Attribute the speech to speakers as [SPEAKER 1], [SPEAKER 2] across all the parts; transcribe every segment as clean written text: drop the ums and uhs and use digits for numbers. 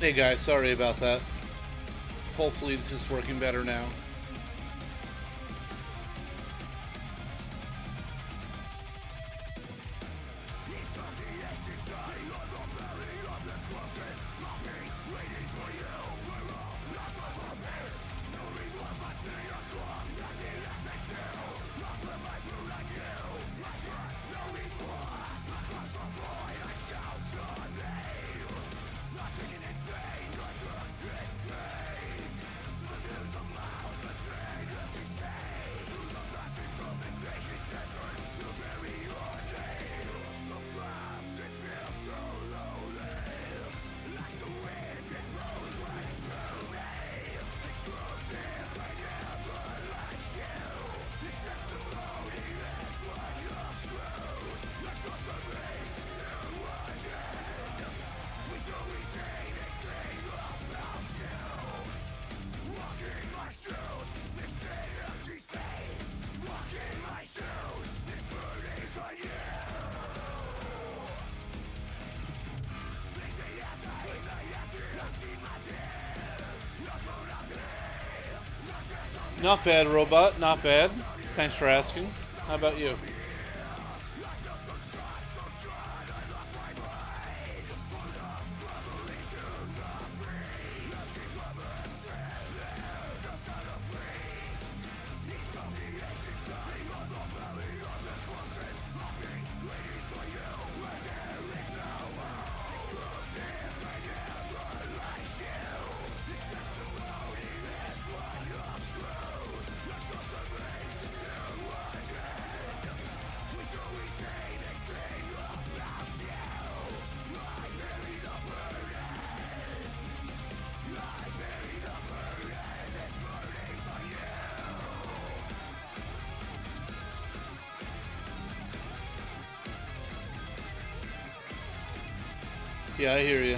[SPEAKER 1] Hey guys, sorry about that. Hopefully this is working better now. Not bad, robot. Not bad. Thanks for asking. How about you? Yeah, I hear you.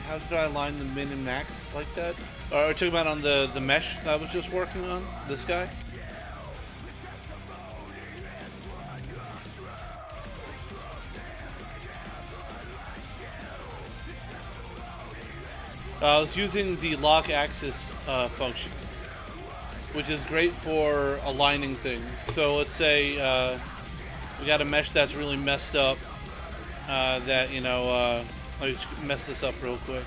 [SPEAKER 1] How did I align the min and max like that? Or are you talking about on the mesh that I was just working on? This guy? I was using the lock axis function, which is great for aligning things. So let's say we got a mesh that's really messed up that, you know, I'll just mess this up real quick.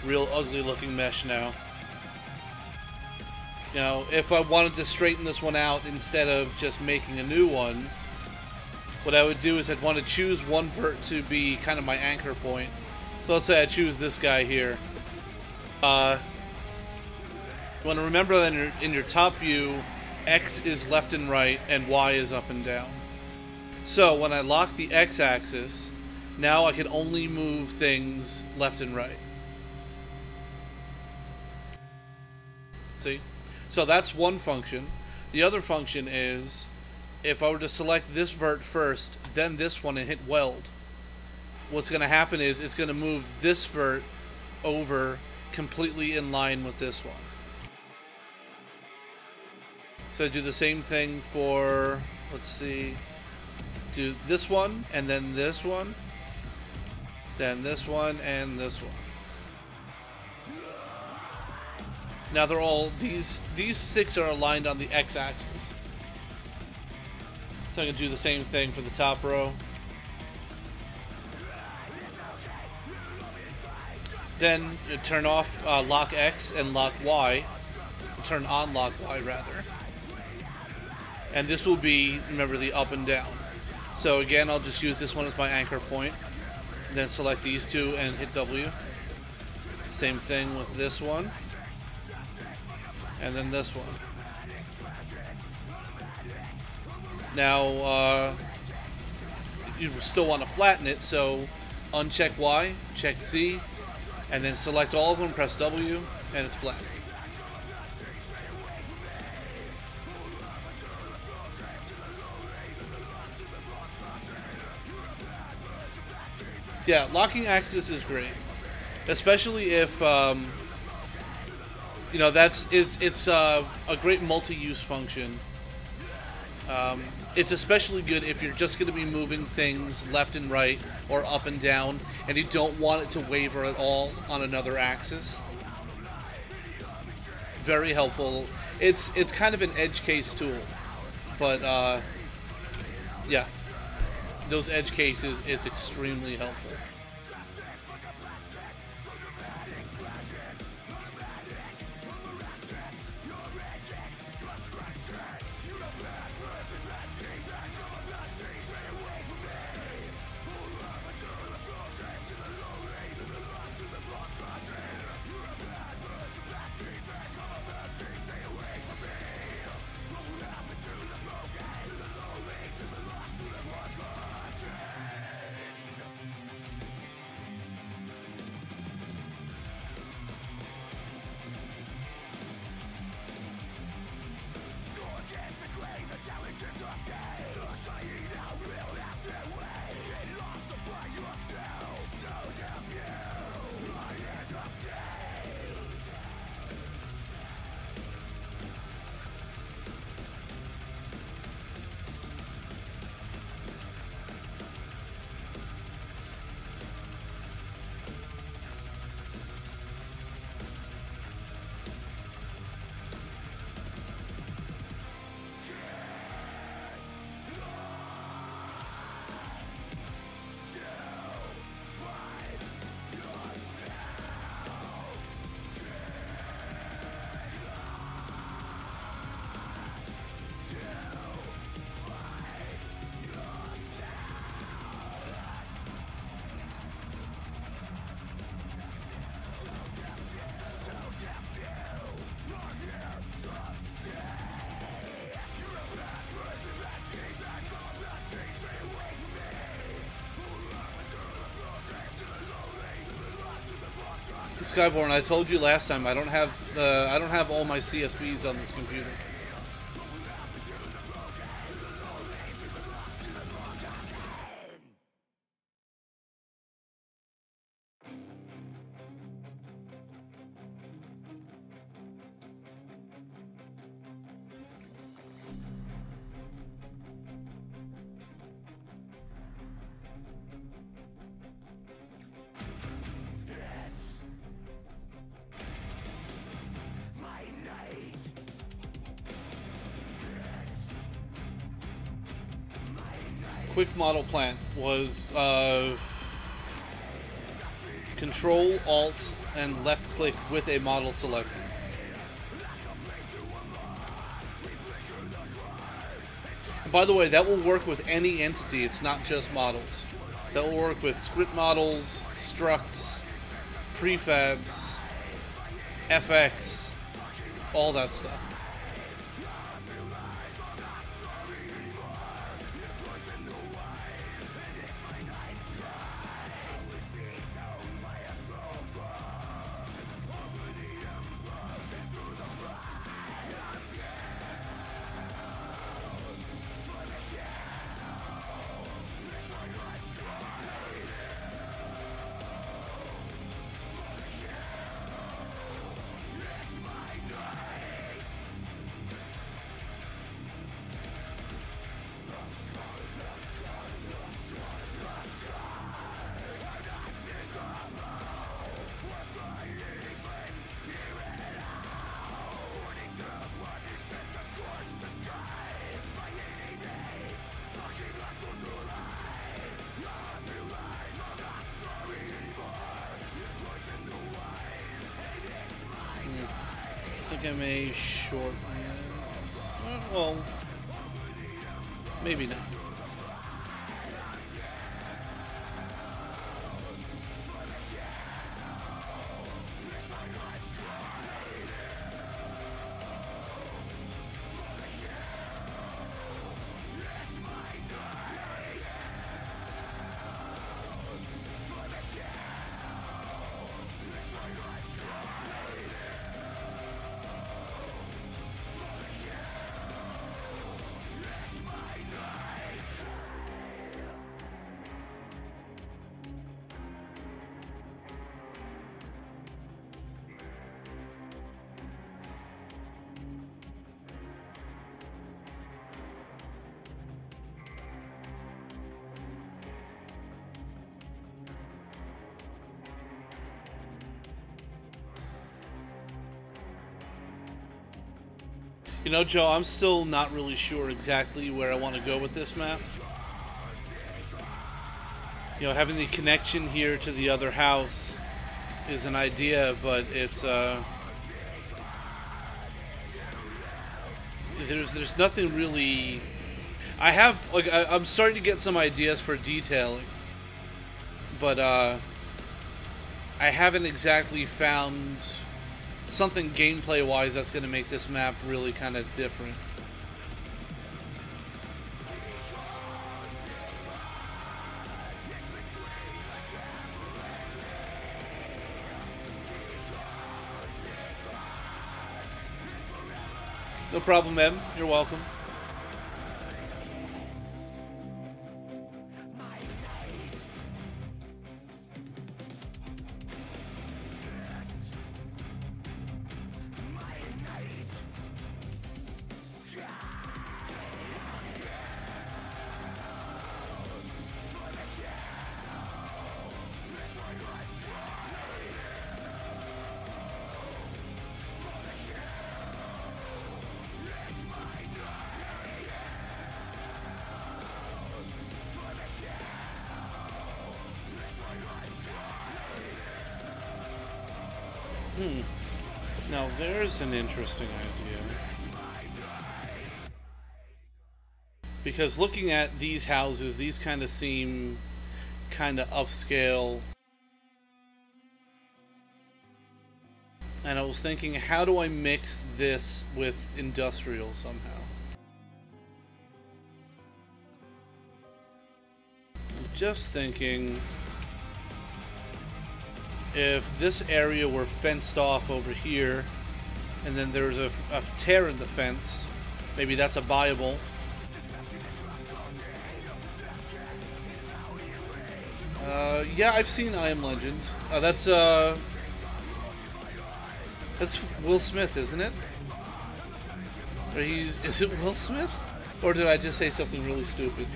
[SPEAKER 1] Real ugly looking mesh now. You know, if I wanted to straighten this one out instead of just making a new one, what I would do is I'd want to choose one vert to be kind of my anchor point. So let's say I choose this guy here. You want to remember that in your top view, X is left and right and Y is up and down. So when I lock the X axis, now I can only move things left and right. See? So that's one function. The other function is, if I were to select this vert first, then this one and hit weld, what's going to happen is it's going to move this vert over completely in line with this one. So I do the same thing for, let's see, do this one, and then this one, then this one, and this one. Now they're all, these 6 are aligned on the x-axis. So I can do the same thing for the top row. Then you turn off lock X and lock Y. Turn on lock Y rather. And this will be, remember, the up and down. So again, I'll just use this one as my anchor point. Then select these two and hit W. Same thing with this one. And then this one. Now, you still want to flatten it, so uncheck Y, check Z, and then select all of them, press W, and it's flat. Yeah, locking axis is great, especially if you know, it's a great multi-use function. It's especially good if you're just going to be moving things left and right or up and down, and you don't want it to waver at all on another axis. Very helpful. It's kind of an edge case tool, but yeah, those edge cases, it's extremely helpful. Skyborn, I told you last time I don't have all my CSVs on this computer. Quick model plant was Control, Alt, and left click with a model selected. And by the way, that will work with any entity, it's not just models. That will work with script models, structs, prefabs, FX, all that stuff. I may shorten this. Well, maybe not. You know, Joe, I'm still not really sure exactly where I want to go with this map. You know, having the connection here to the other house is an idea, but it's there's nothing really. I'm starting to get some ideas for detailing, but I haven't exactly found something gameplay wise that's going to make this map really kind of different. No problem, Em. You're welcome. Now there's an interesting idea. Because looking at these houses, these kind of seem kind of upscale. And I was thinking, how do I mix this with industrial somehow? Just thinking, if this area were fenced off over here, and then there's a tear in the fence, maybe that's a viable. Yeah, I've seen I Am Legend. That's Will Smith, isn't it? Or is it Will Smith? Or did I just say something really stupid?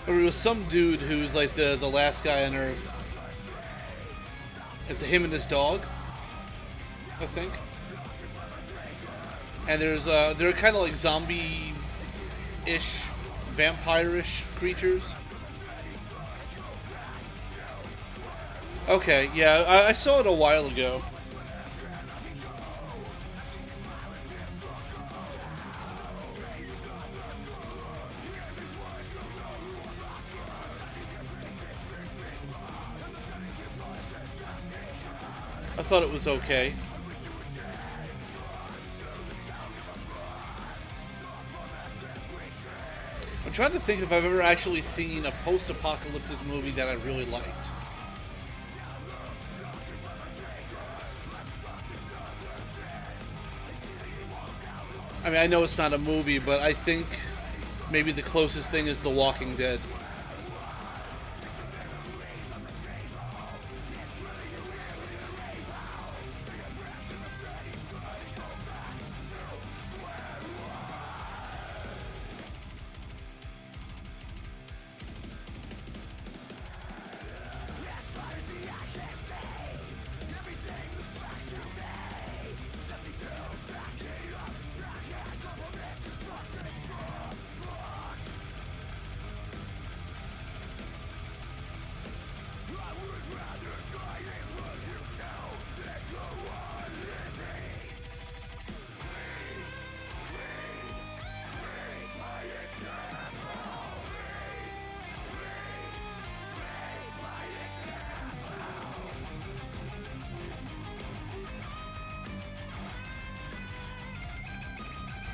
[SPEAKER 1] Or it was some dude who's like the last guy on Earth. It's him and his dog, I think. And they're kind of like zombie-ish, vampire-ish creatures. Okay, yeah, I saw it a while ago. I thought it was okay. I'm trying to think if I've ever actually seen a post-apocalyptic movie that I really liked. I mean, I know it's not a movie, but I think maybe the closest thing is The Walking Dead.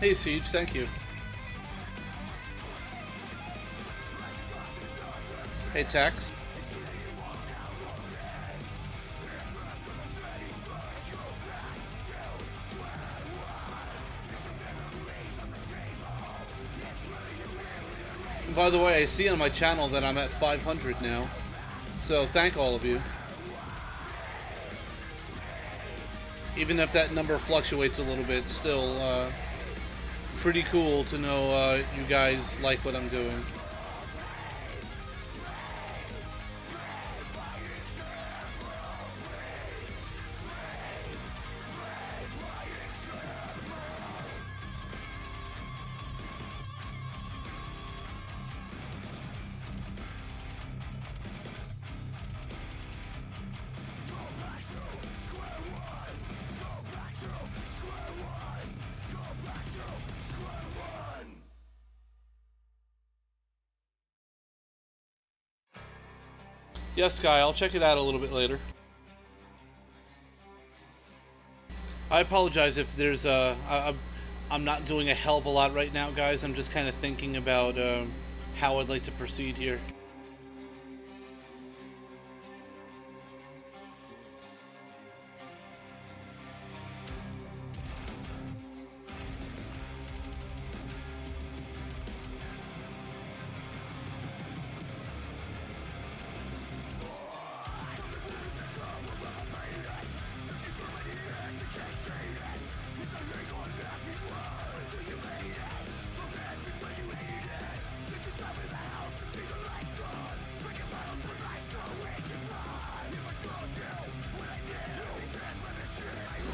[SPEAKER 1] Hey Siege, thank you. Hey Tex. And by the way, I see on my channel that I'm at 500 now. So thank all of you. Even if that number fluctuates a little bit, still pretty cool to know you guys like what I'm doing. Yes, Sky, I'll check it out a little bit later. I apologize if there's I'm not doing a hell of a lot right now, guys. I'm just kind of thinking about how I'd like to proceed here.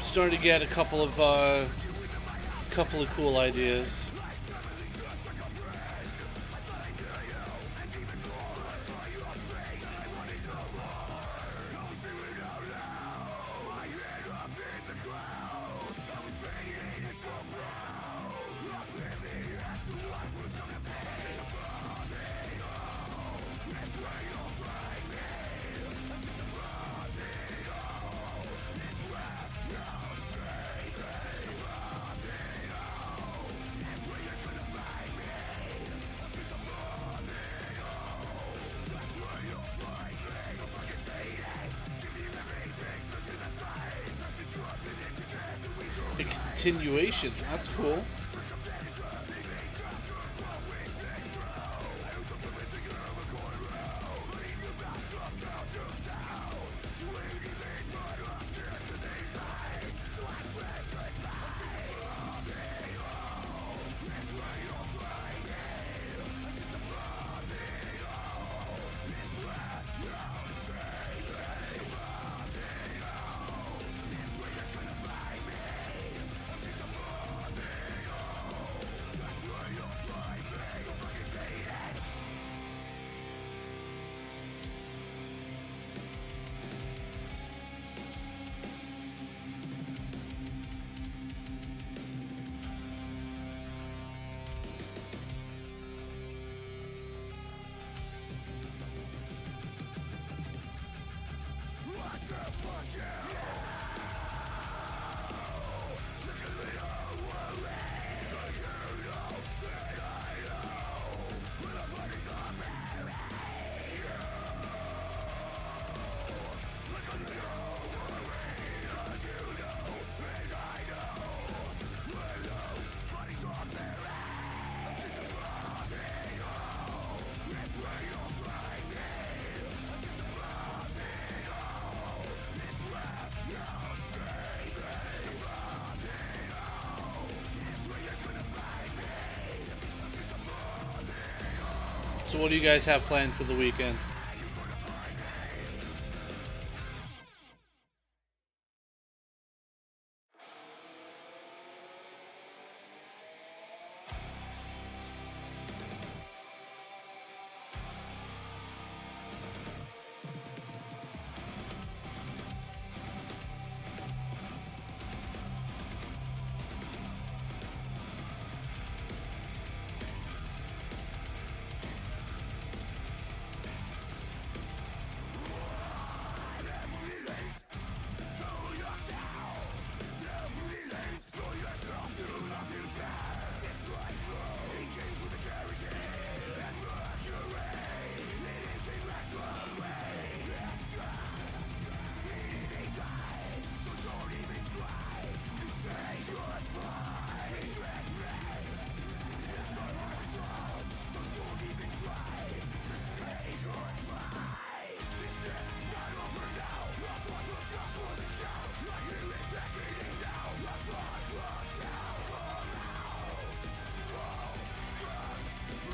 [SPEAKER 1] Starting to get a couple of cool ideas. A continuation, that's cool. So what do you guys have planned for the weekend?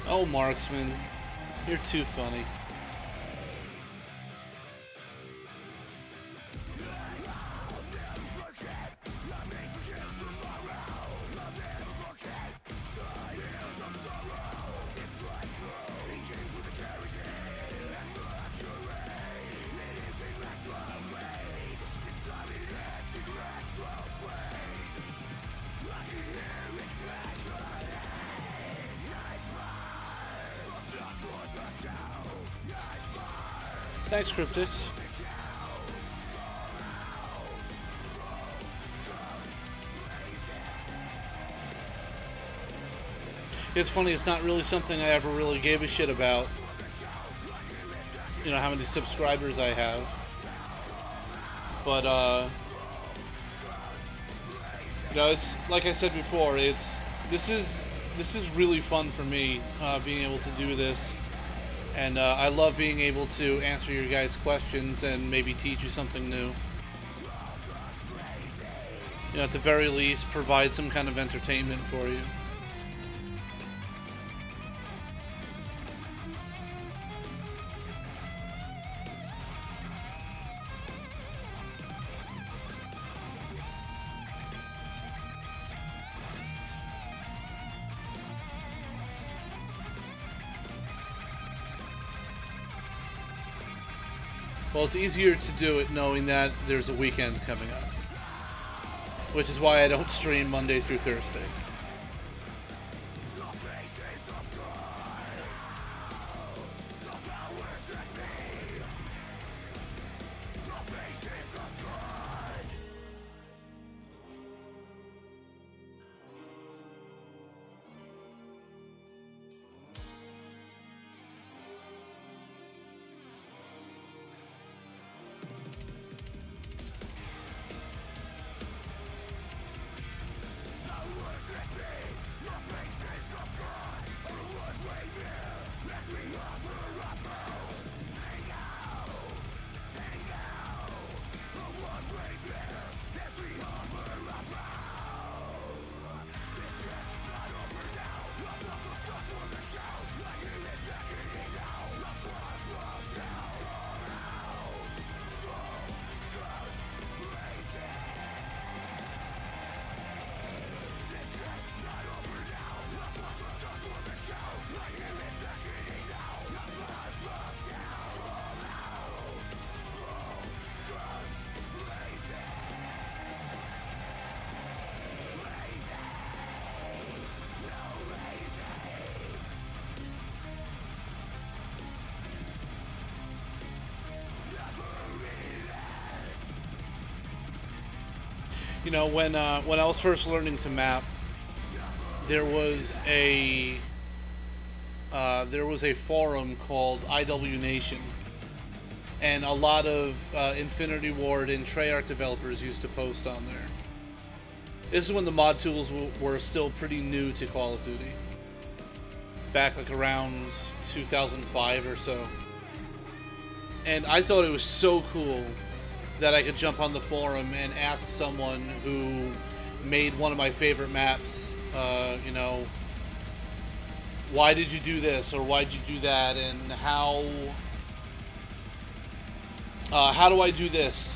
[SPEAKER 1] Oh, Marksman, you're too funny. Thanks, Cryptics. It's funny, it's not really something I ever really gave a shit about. You know, how many subscribers I have. But, you know, it's, like I said before, this is really fun for me, being able to do this. And, I love being able to answer your guys' questions and maybe teach you something new. You know, at the very least, provide some kind of entertainment for you. Well, it's easier to do it knowing that there's a weekend coming up. Which is why I don't stream Monday through Thursday. You know, when I was first learning to map, there was a forum called IW Nation, and a lot of Infinity Ward and Treyarch developers used to post on there. This is when the mod tools were still pretty new to Call of Duty, back like around 2005 or so. And I thought it was so cool that I could jump on the forum and ask someone who made one of my favorite maps, you know, why did you do this, or why did you do that, and how do I do this?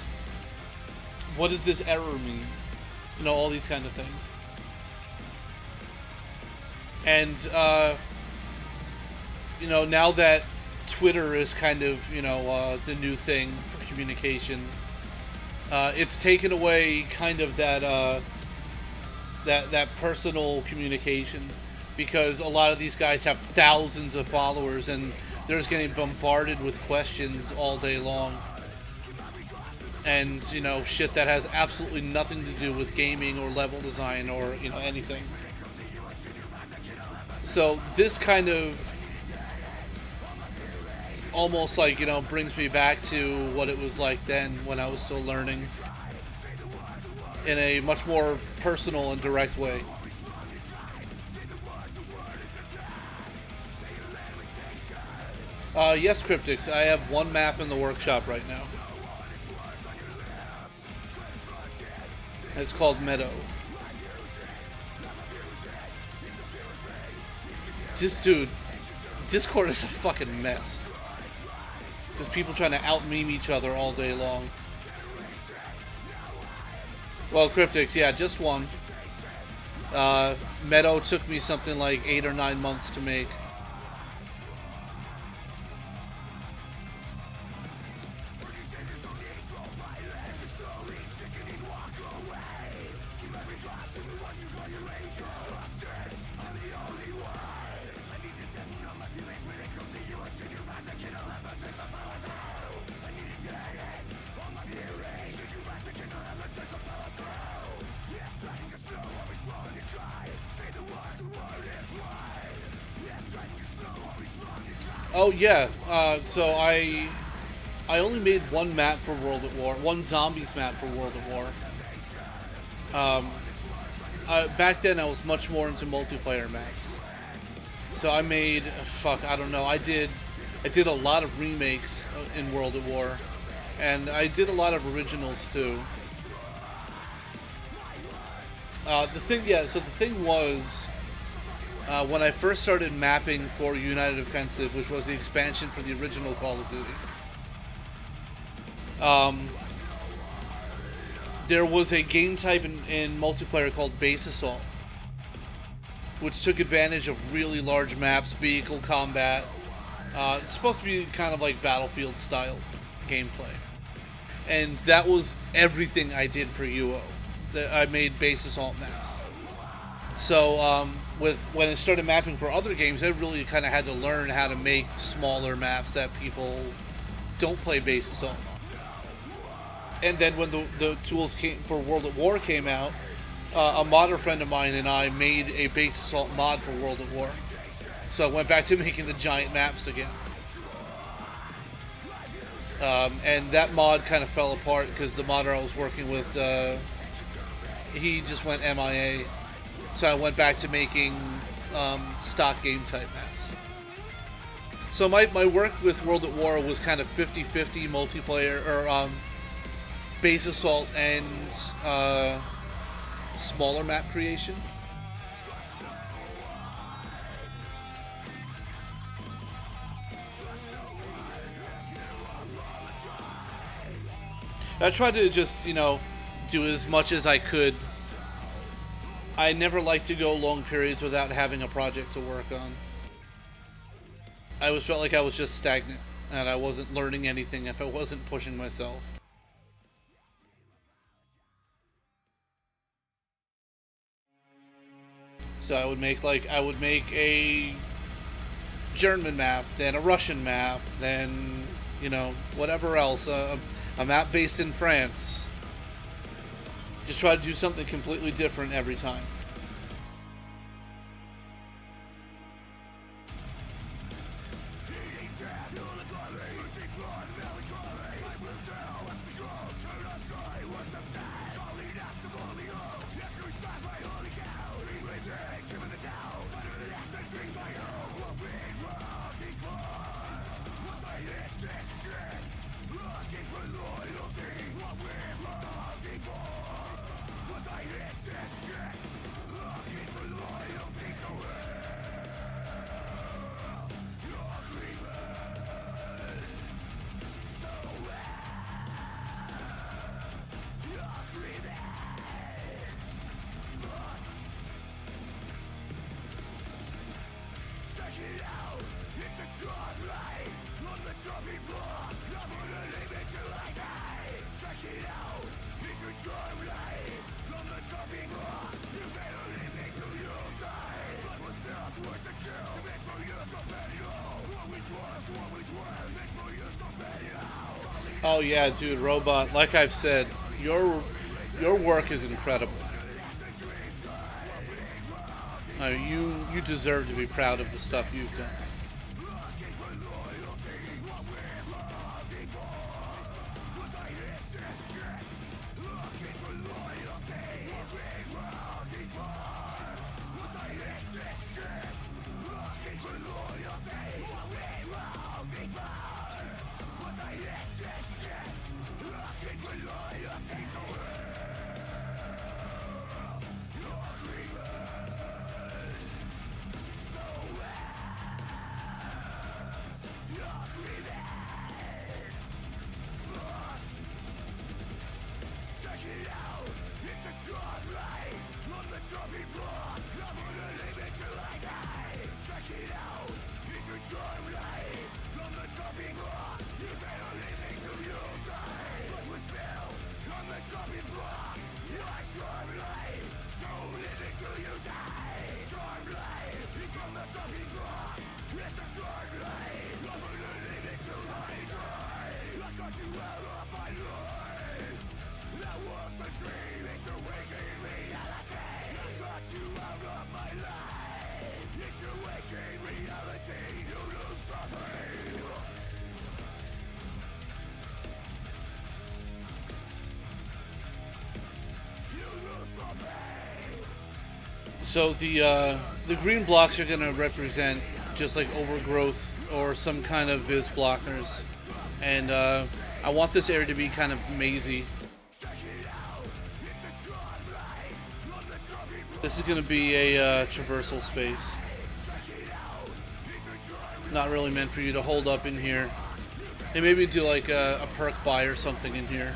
[SPEAKER 1] What does this error mean? You know, all these kind of things. And, you know, now that Twitter is kind of, you know, the new thing for communication, it's taken away kind of that that personal communication, because a lot of these guys have thousands of followers and they're just getting bombarded with questions all day long, and you know, shit that has absolutely nothing to do with gaming or level design or, you know, anything. So this kind of almost, like, you know, brings me back to what it was like then when I was still learning in a much more personal and direct way. Yes, Cryptics, I have one map in the workshop right now. It's called Meadow. Just, dude, Discord is a fucking mess. Just people trying to out-meme each other all day long. Well, Cryptics, yeah, just one. Meadow took me something like 8 or 9 months to make. Oh yeah. I only made one map for World at War, one zombies map for World at War. Um, Back then I was much more into multiplayer maps. So I made, fuck, I don't know. I did a lot of remakes in World at War, and I did a lot of originals too. So the thing was, when I first started mapping for United Offensive, which was the expansion for the original Call of Duty, there was a game type in multiplayer called Base Assault, which took advantage of really large maps, vehicle combat. It's supposed to be kind of like Battlefield style gameplay. And that was everything I did for UO. I made Base Assault maps. So when I started mapping for other games, I really kind of had to learn how to make smaller maps that people don't play Base Assault. And then when the tools for World at War came out, a modder friend of mine and I made a Base Assault mod for World at War. So I went back to making the giant maps again. And that mod kind of fell apart because the modder I was working with, he just went MIA. So I went back to making stock game type maps. So my work with World at War was kind of 50-50 multiplayer, or Base Assault and smaller map creation. I tried to just, do as much as I could. I never liked to go long periods without having a project to work on. I always felt like I was just stagnant, and I wasn't learning anything if I wasn't pushing myself. So I would make a German map, then a Russian map, then, whatever else, a map based in France. Just try to do something completely different every time. Oh yeah, dude, Robot, like I've said, your work is incredible. You deserve to be proud of the stuff you've done. So the green blocks are going to represent just like overgrowth or some kind of vis blockers, and I want this area to be kind of mazy. This is going to be a traversal space. Not really meant for you to hold up in here. And maybe do like a perk buy or something in here.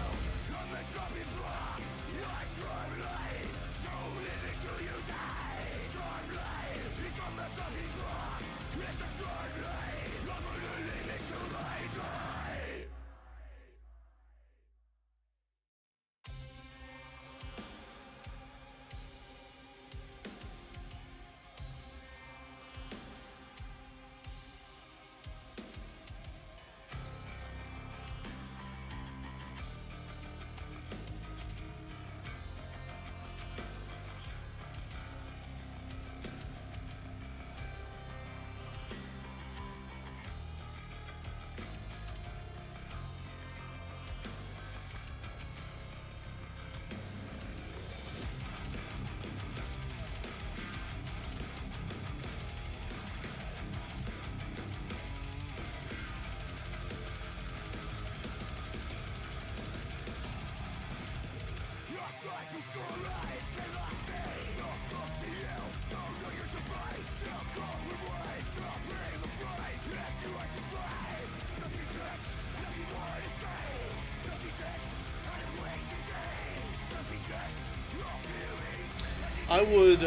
[SPEAKER 1] I would,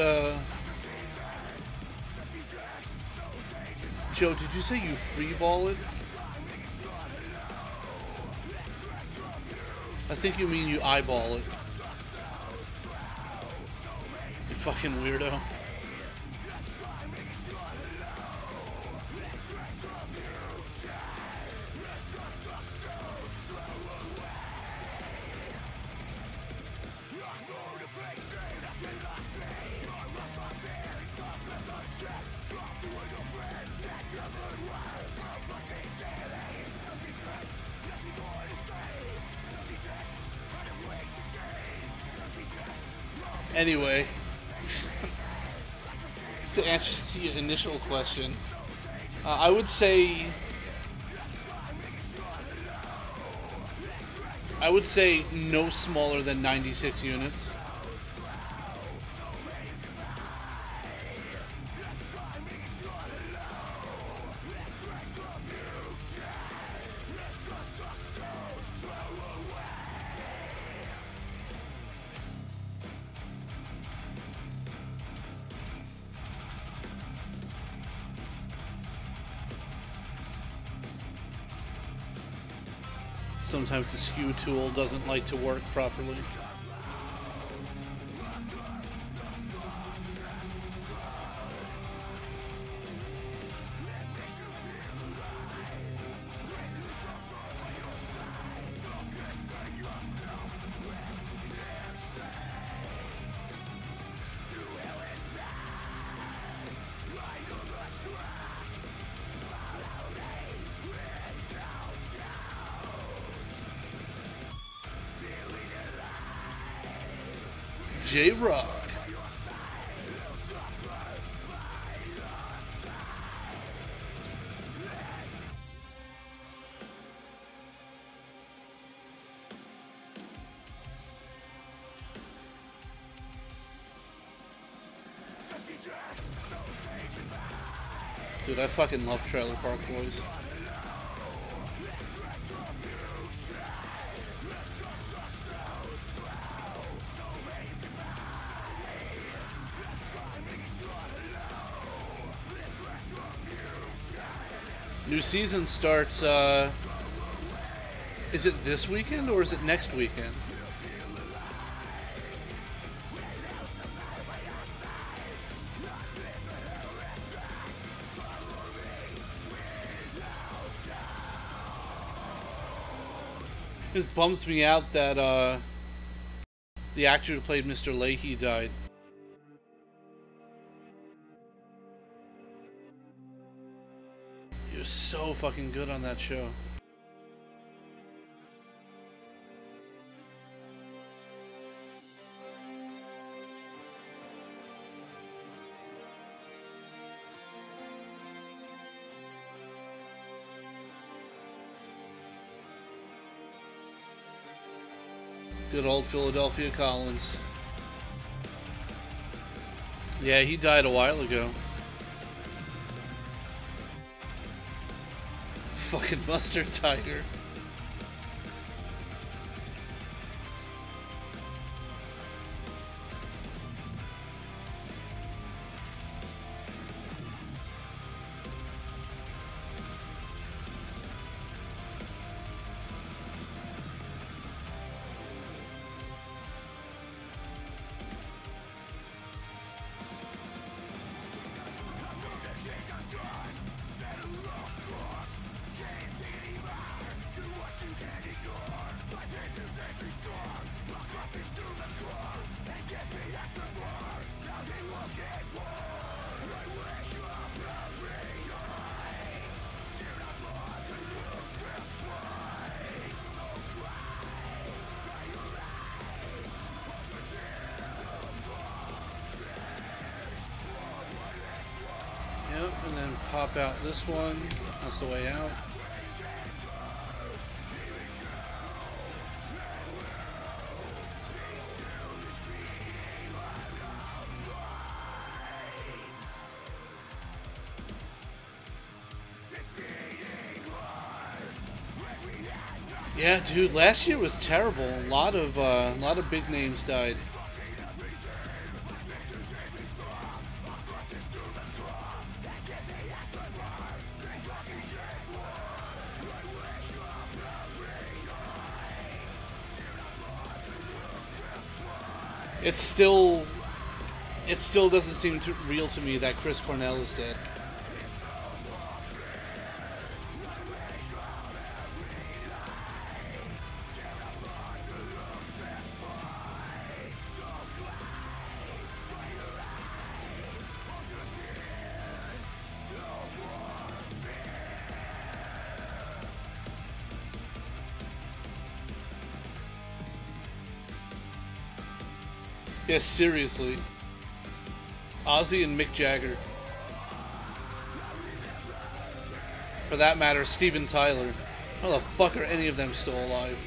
[SPEAKER 1] Joe, did you say you freeball it? I think you mean you eyeball it. You fucking weirdo. Anyway, to answer your initial question, I would say no smaller than 96 units. Sometimes the skew tool doesn't like to work properly. J-Rock. Dude, I fucking love Trailer Park Boys. New season starts, is it this weekend or is it next weekend? It just bums me out that, the actor who played Mr. Leahy died. He was so fucking good on that show. Good old Philadelphia Collins. Yeah, he died a while ago. Fucking Mustard Tiger. Yep, and then pop out this one. That's the way out. Yeah, dude, last year was terrible. A lot of big names died. It still doesn't seem real to me that Chris Cornell is dead. Yeah, seriously. Ozzy and Mick Jagger. For that matter, Steven Tyler. How the fuck are any of them still alive?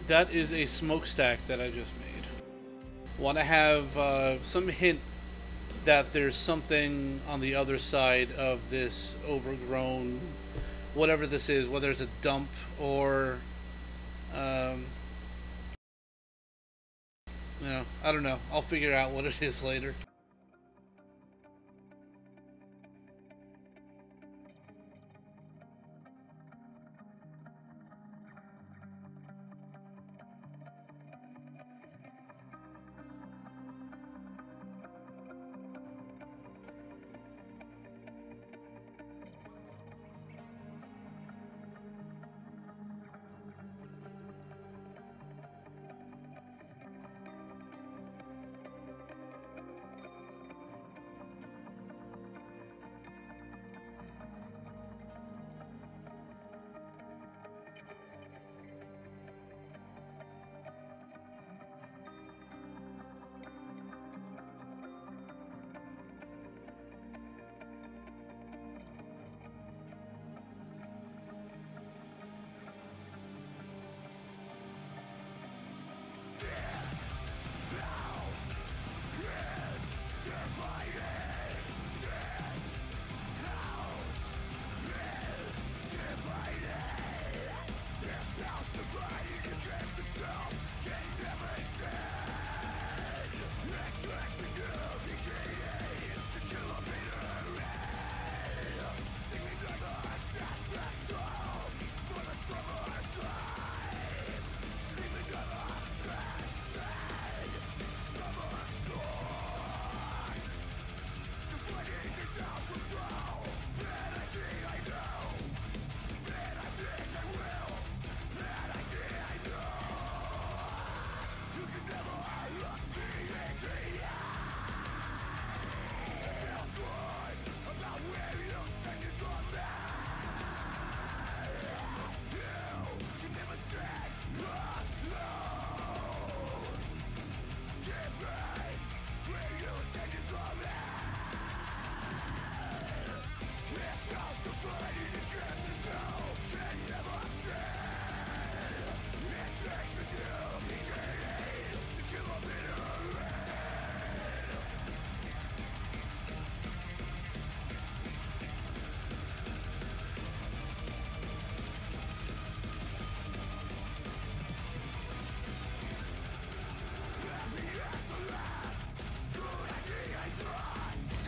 [SPEAKER 1] That is a smokestack that I just made. Want to have some hint that there's something on the other side of this overgrown, whatever this is, whether it's a dump or, you know, I don't know. I'll figure out what it is later.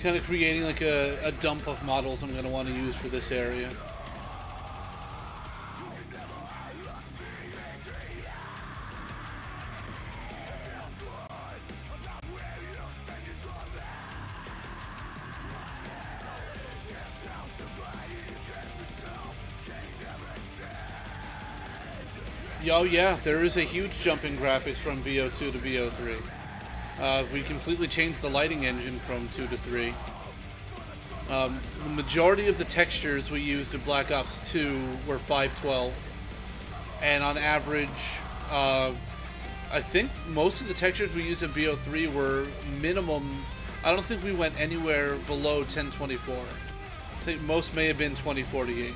[SPEAKER 1] kind of creating like a dump of models I'm going to want to use for this area. Oh yeah, there is a huge jump in graphics from BO2 to BO3. We completely changed the lighting engine from 2 to 3. The majority of the textures we used in Black Ops 2 were 512. And on average, I think most of the textures we used in BO3 were minimum. I don't think we went anywhere below 1024. I think most may have been 2048.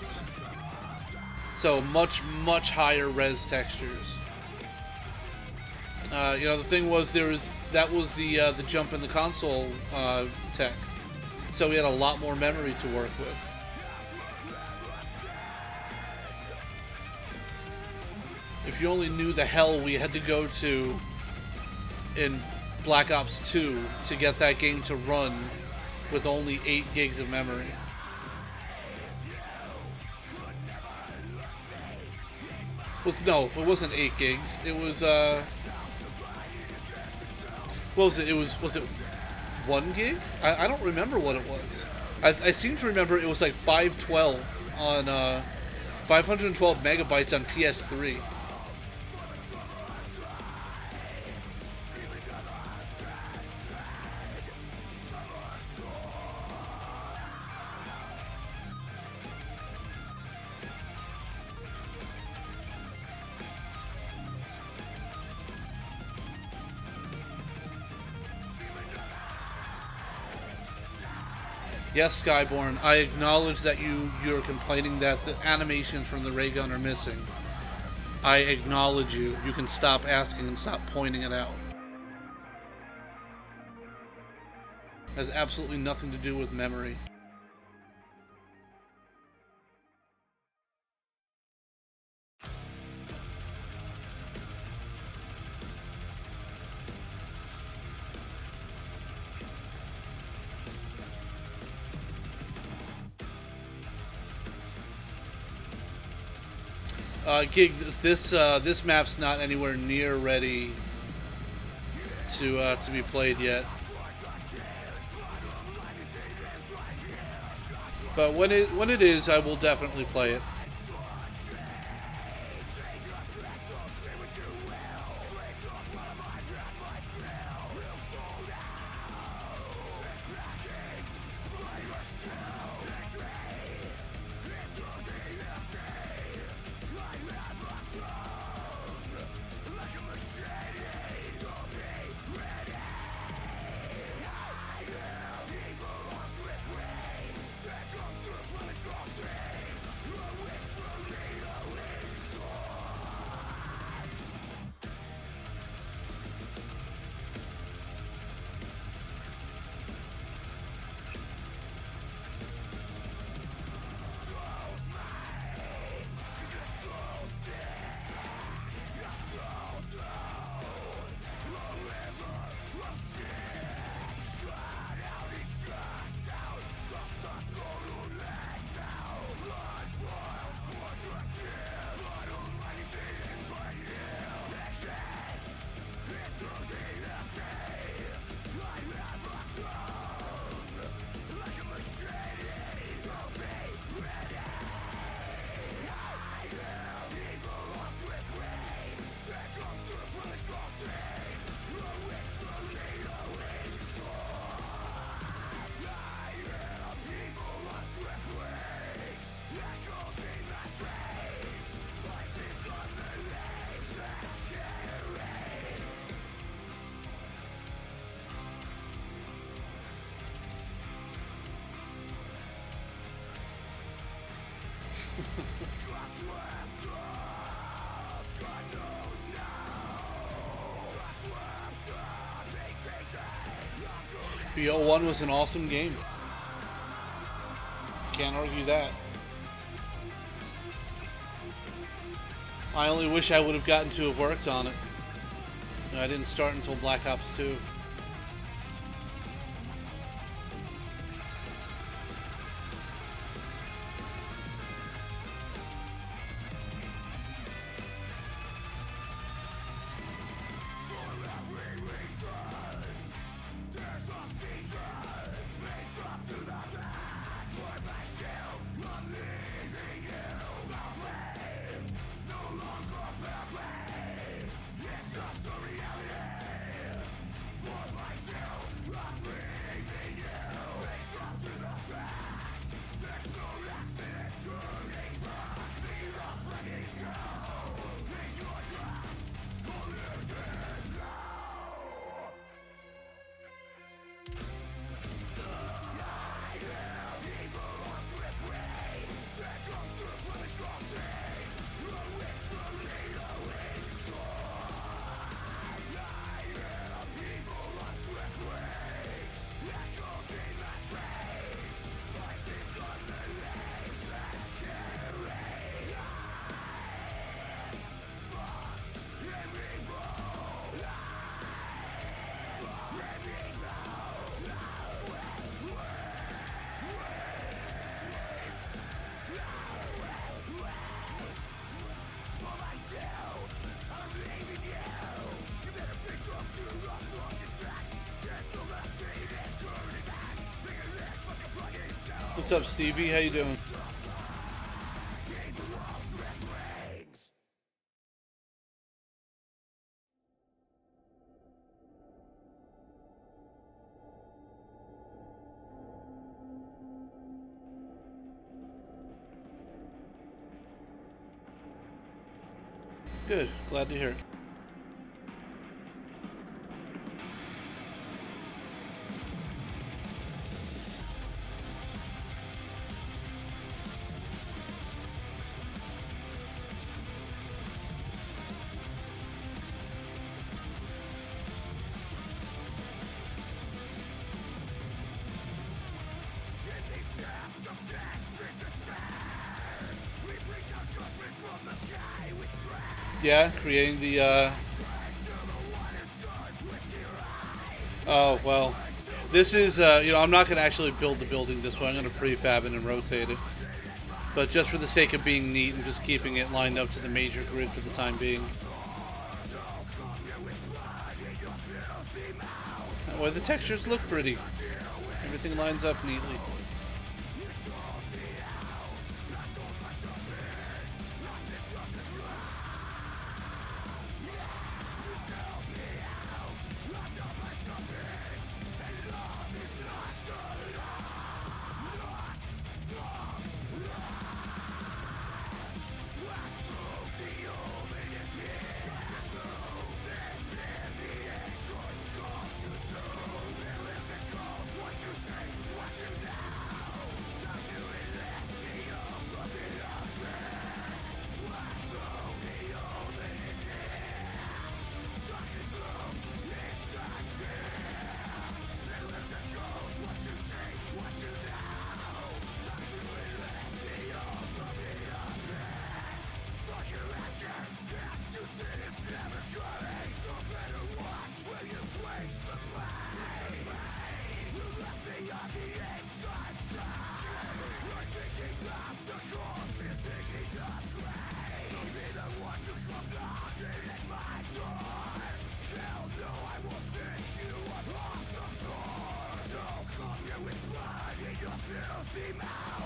[SPEAKER 1] So much higher res textures. You know, the thing was that was the jump in the console tech. So we had a lot more memory to work with. If you only knew the hell we had to go to in Black Ops 2 to get that game to run with only 8 gigs of memory. No, it wasn't 8 gigs. It was what was it? Was it 1 gig? I don't remember what it was. I seem to remember it was like 512 on 512 megabytes on PS3. Yes, Skyborn, I acknowledge that you're complaining that the animations from the ray gun are missing. I acknowledge you. You can stop asking and stop pointing it out. It has absolutely nothing to do with memory. Gig, this map's not anywhere near ready to be played yet. But when it is, I will definitely play it. BO1 was an awesome game. Can't argue that. I only wish I would have gotten to have worked on it. I didn't start until Black Ops 2. What's up, Stevie? How you doing? Good. Glad to hear it. Yeah, creating the, oh, well. This is, you know, I'm not going to actually build the building this way. I'm going to prefab it and rotate it. But just for the sake of being neat and just keeping it lined up to the major grid for the time being. That way the textures look pretty. Everything lines up neatly.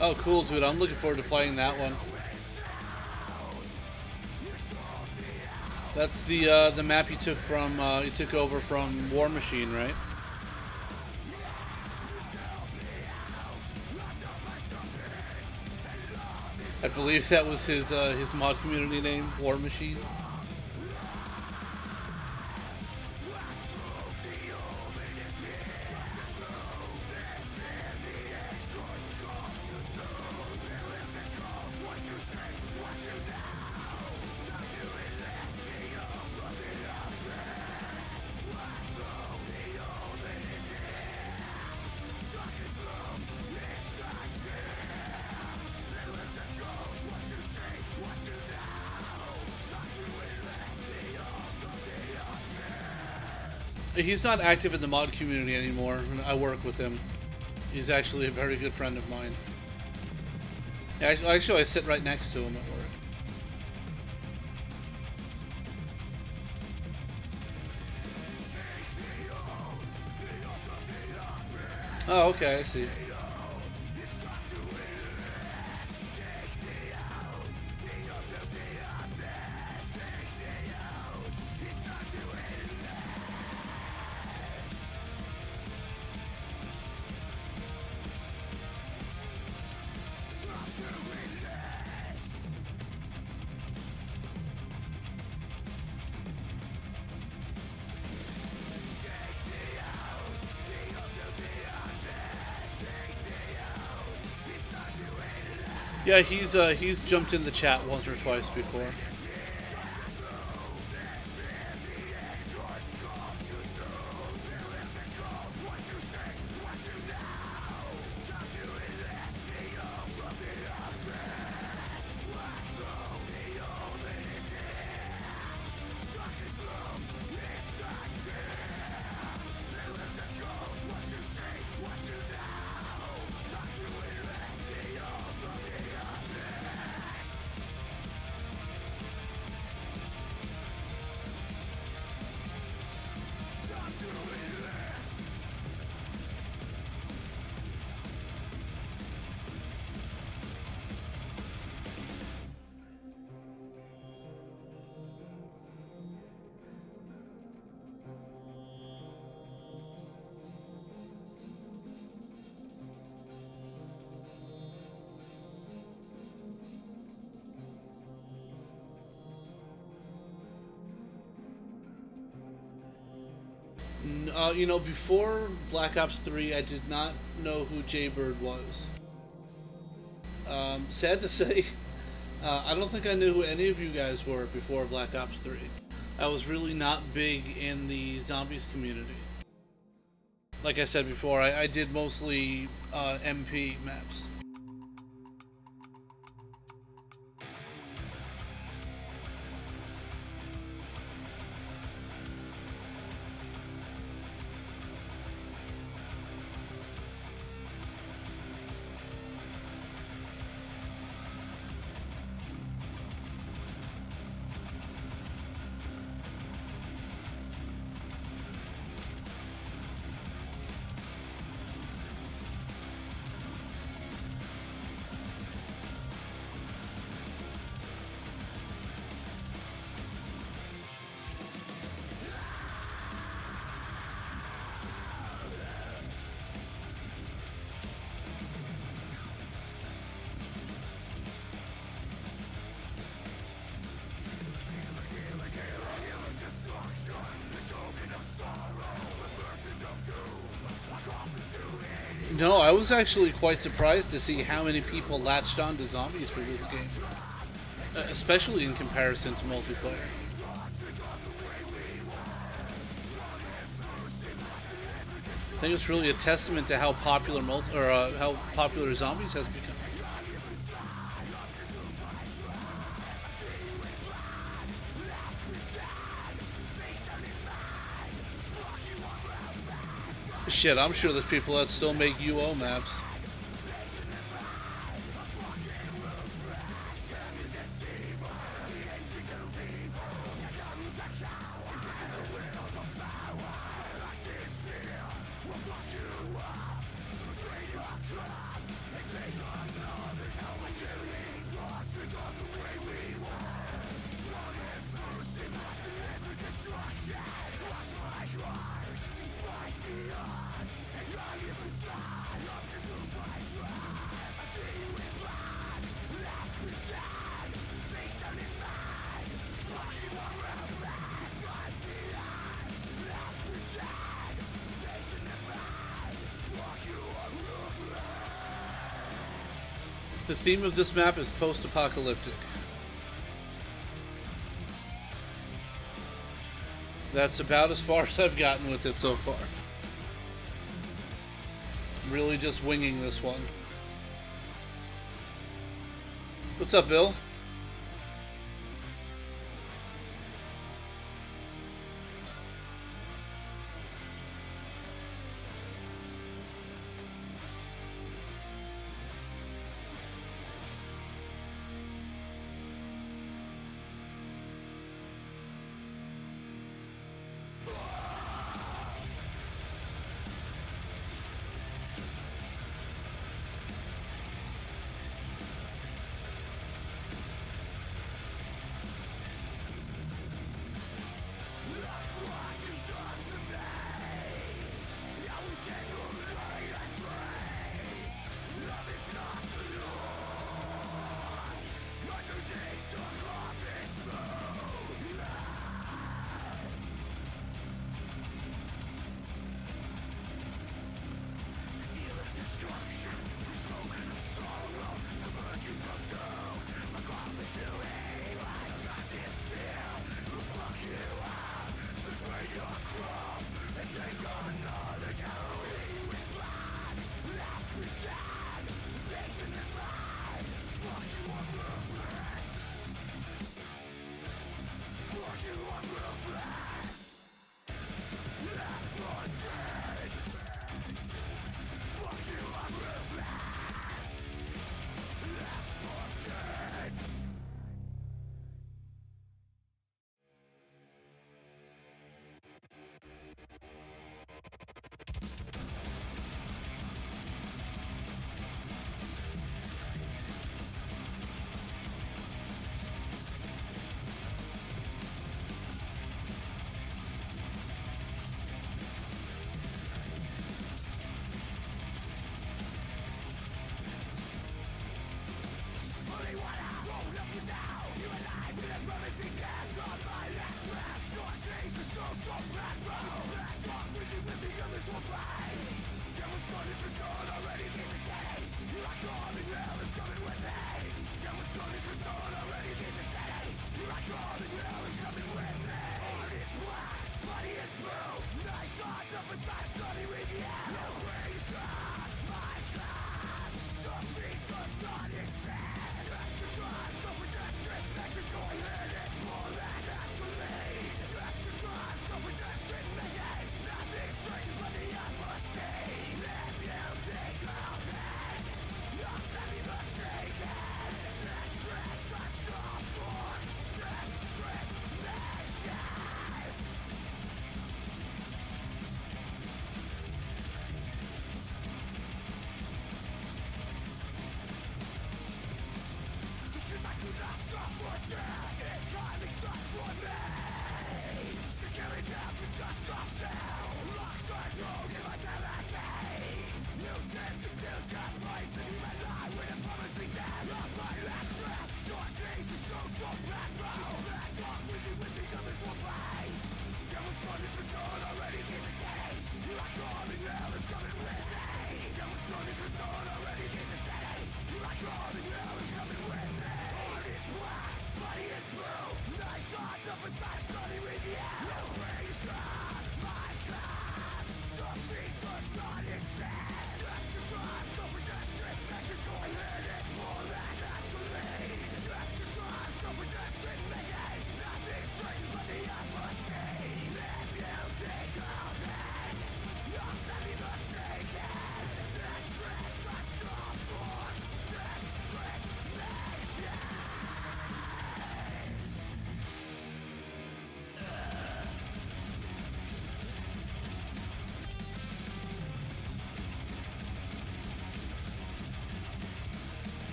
[SPEAKER 1] Oh, cool, dude. I'm looking forward to playing that one. That's the map you took from, you took over from War Machine, right? I believe that was his mod community name, War Machine. He's not active in the mod community anymore. I work with him. He's actually a very good friend of mine. Actually, I sit right next to him at work. Oh, okay, I see. Yeah, he's jumped in the chat once or twice before. You know, before Black Ops 3, I did not know who Jaybird was. Sad to say, I don't think I knew who any of you guys were before Black Ops 3. I was really not big in the zombies community. Like I said before, I did mostly MP maps. No, I was actually quite surprised to see how many people latched on to zombies for this game. Especially in comparison to multiplayer. I think it's really a testament to how popular how popular zombies has become. Shit, I'm sure there's people that still make UO maps. The theme of this map is post-apocalyptic. That's about as far as I've gotten with it so far. Really just winging this one. What's up, Bill?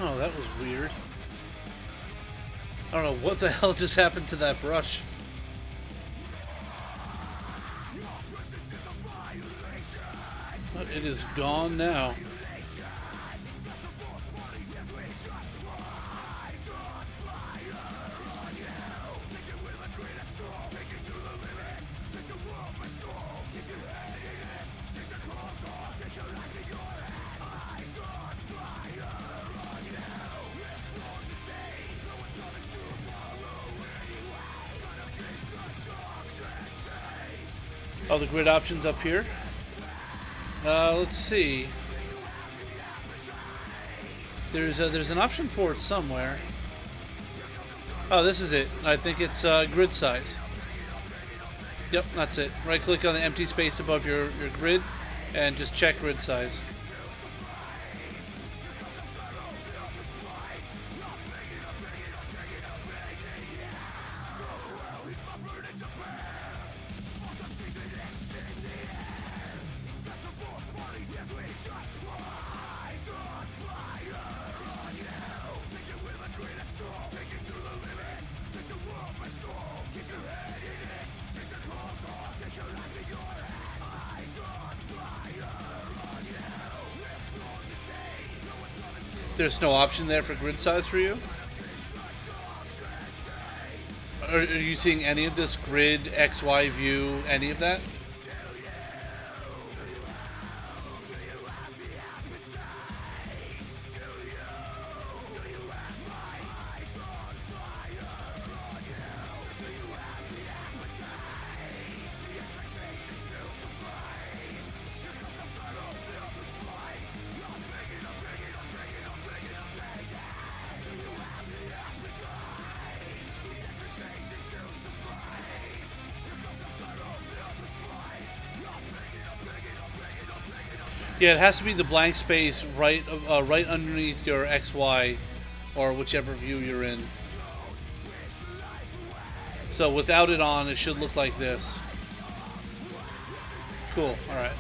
[SPEAKER 1] Oh, that was weird. I don't know what the hell just happened to that brush. But it is gone now. Oh, the grid options up here. Let's see. There's an option for it somewhere. Oh, this is it. I think it's grid size. Yep, that's it. Right click on the empty space above your grid and just check grid size. There's no option there for grid size for you? Are you seeing any of this grid, XY view, any of that? Yeah, it has to be the blank space right underneath your XY or whichever view you're in. So without it on, it should look like this. Cool, alright.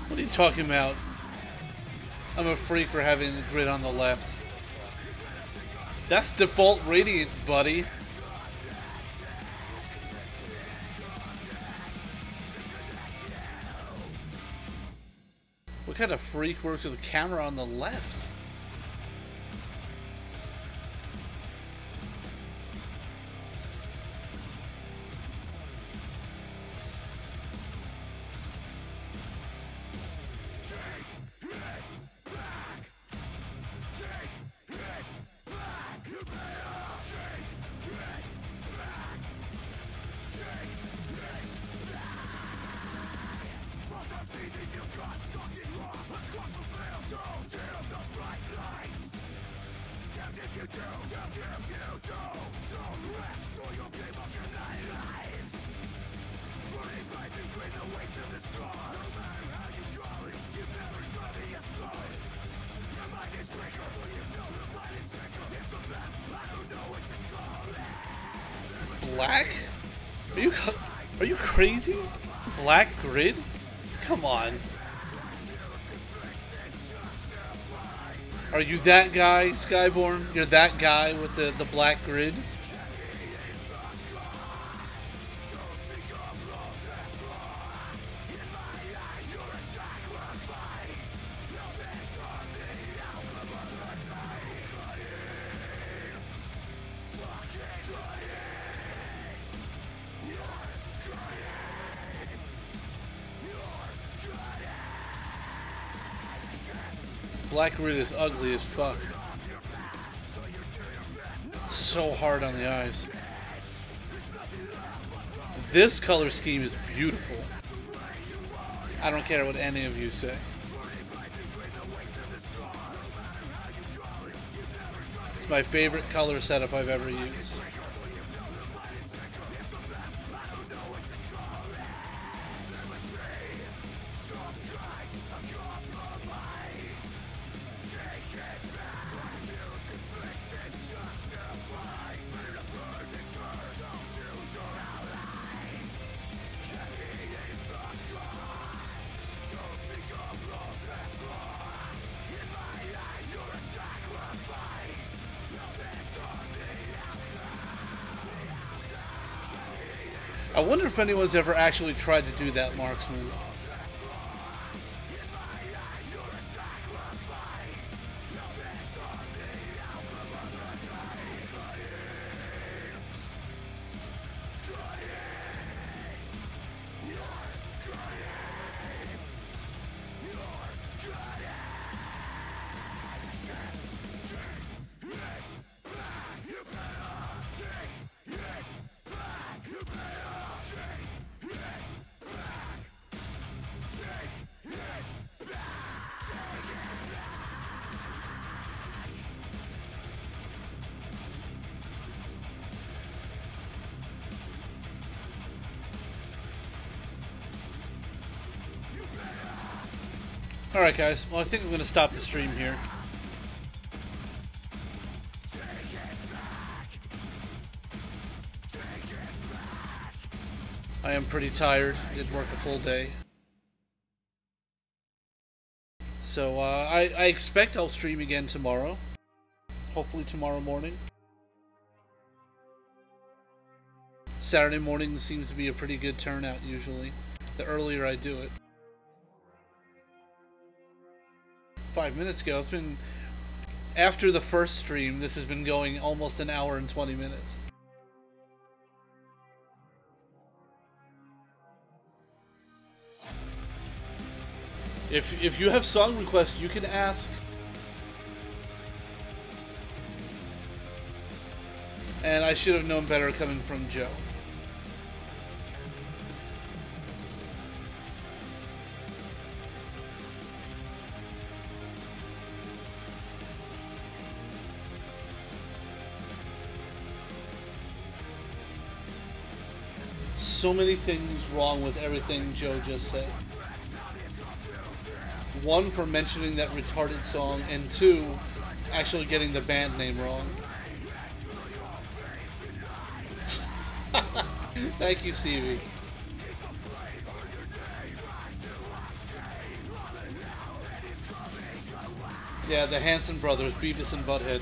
[SPEAKER 1] What are you talking about? I'm a freak for having the grid on the left. That's default radiant, buddy. What kind of freak works with a camera on the left? Black? Are you... Are you crazy? Black grid? Come on. Are you that guy, Skyborn? You're that guy with the black grid? Black grid is ugly as fuck. It's so hard on the eyes. This color scheme is beautiful. I don't care what any of you say. It's my favorite color setup I've ever used. I wonder if anyone's ever actually tried to do that, Marksman. Alright guys, well I think I'm going to stop the stream here. I am pretty tired, did work a full day. So I expect I'll stream again tomorrow. Hopefully tomorrow morning. Saturday morning seems to be a pretty good turnout usually, the earlier I do it. 5 minutes ago. It's been, after the first stream, this has been going almost an hour and 20 minutes. If you have song requests, you can ask. And I should have known better coming from Joe. So many things wrong with everything Joe just said. One, for mentioning that retarded song, and two, actually getting the band name wrong. Thank you, Stevie. Yeah, the Hanson brothers, Beavis and Butthead.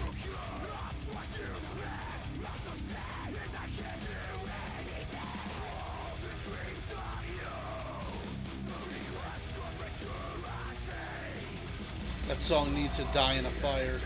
[SPEAKER 1] That song needs to die in a fire.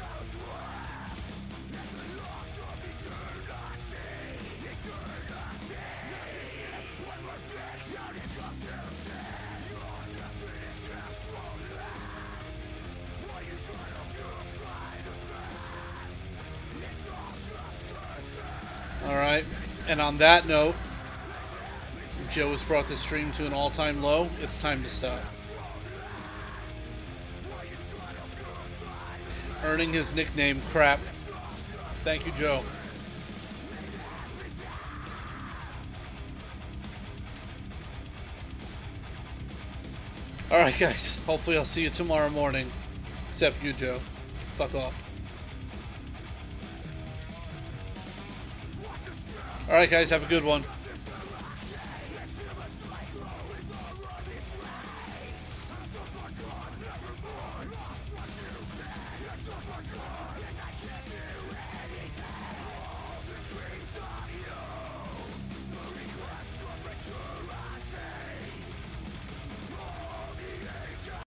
[SPEAKER 1] Alright, and on that note, Joe has brought the stream to an all-time low. It's time to stop. Earning his nickname, Crap. Thank you, Joe. Alright, guys. Hopefully I'll see you tomorrow morning. Except you, Joe. Fuck off. Alright, guys. Have a good one.